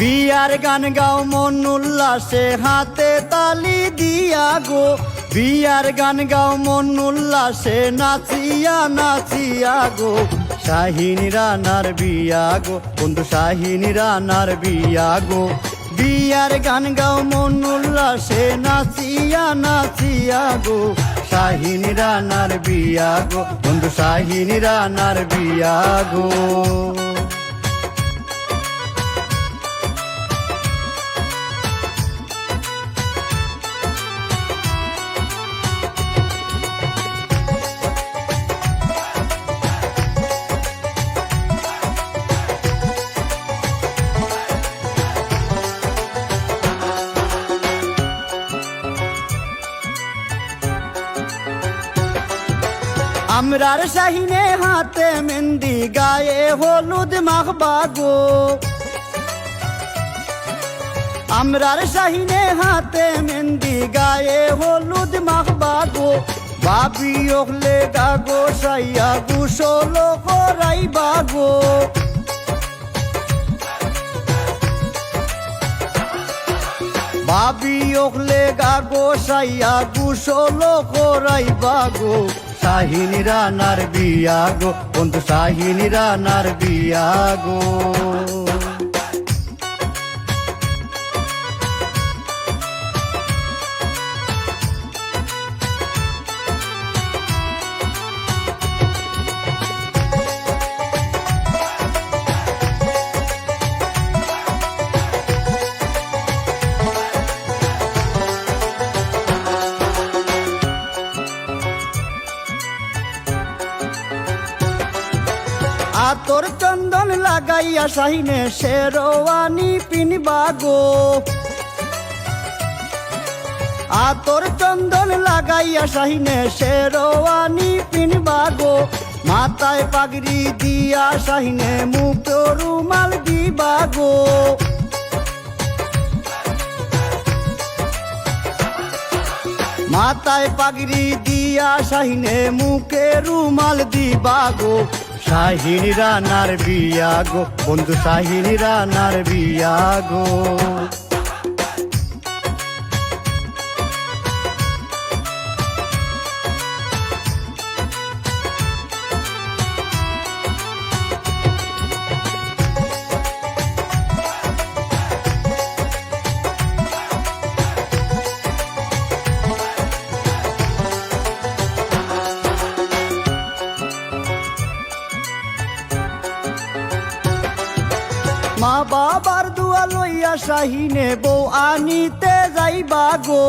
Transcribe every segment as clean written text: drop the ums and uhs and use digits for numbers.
বিয়ার গান গাও মন উল্লাসে হাতে তালি দিয়া গো, বিয়ার গান গাও মন উল্লাসে নাচিয়া নাচিয়া গো। শাহিন রানার বিয়া গো, বন্ধু শাহিন রানার বিয়া গো। বিয়ার গান গাও মন উল্লাসে নাচিয়া নাচিয়া গো। শাহিন রানার বিয়া গো, বন্ধু শাহিন রানার বিয়া গো। আমরার শাহিনে হাতে মেহেন্দি গায়ে হলুদ মাখবা গো, আমরার শাহিনে হাতে মেহেন্দি গায়ে হলুদ মাখবা গো। বাবি ওখলে গাগো সাইয়া গুসল করাইবা গো, বাবি ওখলে গাগো সাইয়া গুসল করাইবা গো। শাহিন রানার বিয়া গো, বন্ধু শাহিন রানার বিয়া গো। আতর চন্দন লাগাইয়া শাহিনে শেরওয়ানি পিনবা গো, আতর চন্দন লাগাইয়া শাহিনে শেরওয়ানি পিনবা গো। মাথায় পাগড়ি দিয়া শাহিনে মুখ রুমাল দিবা গো, মাথায় পাগড়ি দিয়া শাহিনে মুখে রুমাল দিবা গো। শাহিন রানার বিয়া গো, বন্ধু শাহিন রানার বিয়া গো। মা বাবার দুয়া লইয়া শাহিনে বউ আনিতে যাইবা গো,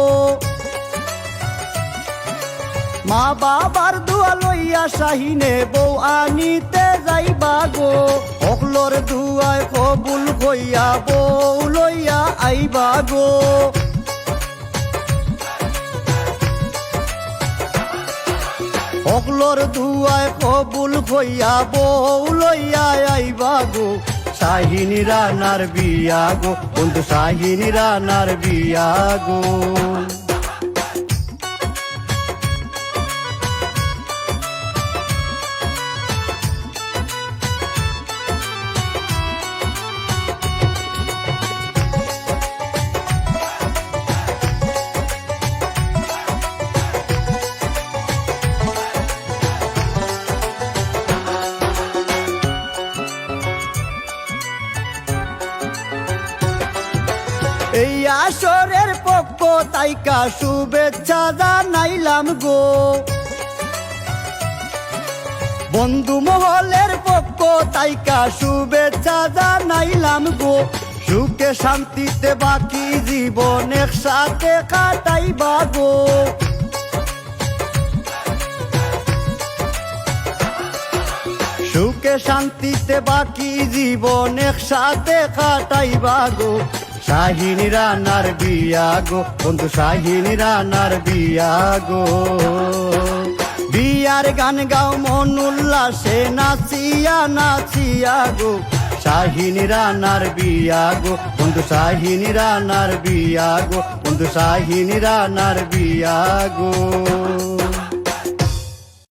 মা বাবার দুয়া লইয়া শাহিনে বউ আনিতে যাইবা গো। অকলর দুয়ায় কবুল হইয়া বউ লইয়া আইবা গো, অকলর দুয়ায় কবুল হইয়া বউ লইয়া আইবা গো। শাহিন রানার বিয়া গো, বন্ধু শাহিন রানার বিয়া গো। এই আসরের পক্ষ তাইকা শুভেচ্ছা জানাইলাম গো, বন্ধু মহলের পক্ষ তাইকা শুভেচ্ছা জানাইলাম গো। সুখে শান্তিতে বাকি জীবন একসাথে কাটাইবা গো, সুখে শান্তিতে বাকি জীবন একসাথে কাটাইবা গো। শাহিন রানার বিয়া গো, বন্ধু শাহিন রানার বিয়া গো। বিয়ার গান গাও মন উল্লাসে নাচিয়া নাচিয়া গো। শাহিন রানার বিয়া গো, বন্ধু শাহিন রানার বিয়া গো, বন্ধু শাহিন রানার বিয়া গো।